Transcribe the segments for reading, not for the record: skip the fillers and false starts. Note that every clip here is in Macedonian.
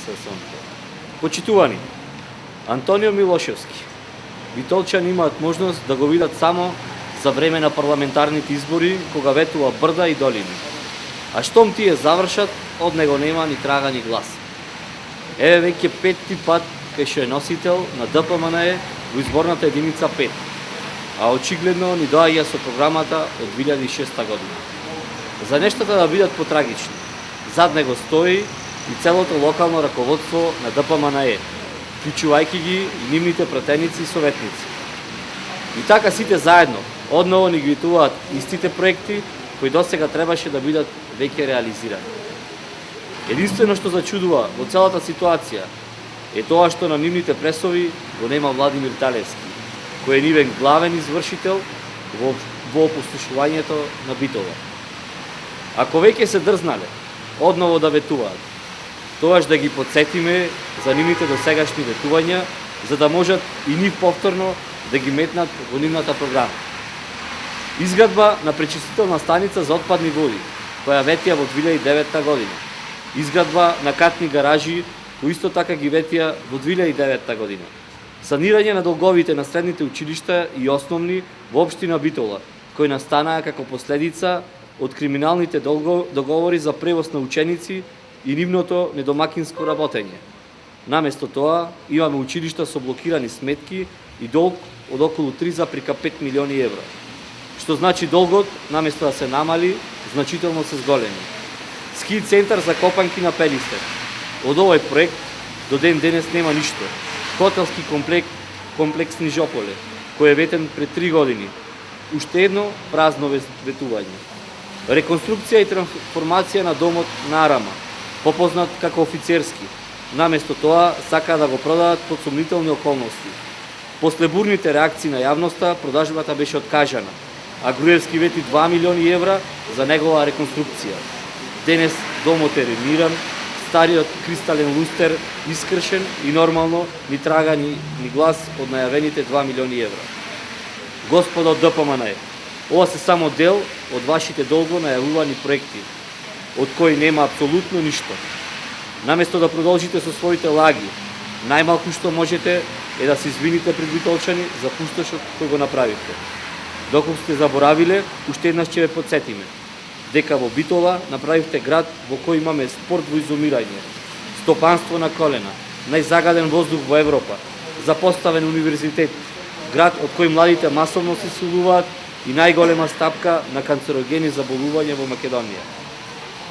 СССР. Почитувани, Антонио Милошевски. Битолчани имаат можност да го видат само за време на парламентарните избори, кога ветува брда и долини. А штом тие завршат, од него нема ни трага ни глас. Еве веќе петти пат кај што е носител на ДПМНЕ во изборната единица 5, а очигледно ни доаѓа со програмата од 2006 година. За нештата да бидат потрагични, зад него стои и целото локално раководство на ДПМНЕ, вклучувајќи ги и нивните пратеници и советници. И така сите заедно, одново ни ги ветуваат истите проекти, кои досега требаше да бидат веќе реализирани. Единствено што зачудува во целата ситуација е тоа што на нивните пресови го нема Владимир Талевски, кој е нивен главен извршител во опустошувањето на Битола. Ако веќе се дрзнале одново да ветуваат, тоаш да ги подсетиме за нивните досегашни ветувања, за да можат и нив повторно да ги метнат во нивната програма. Изградба на пречистителна станица за отпадни води, која ветија во 2009 година. Изградба на катни гаражи, кои исто така ги ветија во 2009 година. Санирање на долговите на средните училишта и основни во општина Битола, кои настанаа како последица од криминалните договори за превоз на ученици и нивното недомакинско работење. Наместо тоа, имаме училишта со блокирани сметки и долг од околу 3,5 милиони евра. Што значи долгот, наместо да се намали, значително се зголеми. Ски центар за копанки на Пелистер. Од овој проект до ден денес нема ништо. Хотелски комплекс Нижополе, кој е ветен пред 3 години. Уште едно празно ветување. Реконструкција и трансформација на домот на Арама, попознат како офицерски. Наместо тоа сака да го продадат под сомнителни околности. После бурните реакции на јавноста, продажбата беше откажана, а Груевски вети 2 милиони евра за негова реконструкција. Денес домот е ремиран, стариот кристален лустер искршен и нормално ни трага ни глас од најавените 2 милиони евра. Господа од ДПМНЕ, ова се само дел од вашите долго најавувани проекти, од кои нема апсолутно ништо. Наместо да продолжите со своите лаги, најмалку што можете е да се извините пред битолчани за пустошот кој го направивте. Доколку сте заборавиле, уште еднаш ќе ве подсетиме дека во Битола направивте град во кој имаме спорт во изумирање, стопанство на колена, најзагаден воздух во Европа, запоставен универзитет, град од кој младите масовно се селуваат и најголема стапка на канцерогени заболувања во Македонија.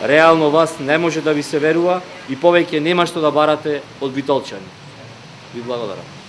Реално вас не може да ви се верува и повеќе нема што да барате од битолчани. Ви благодарам.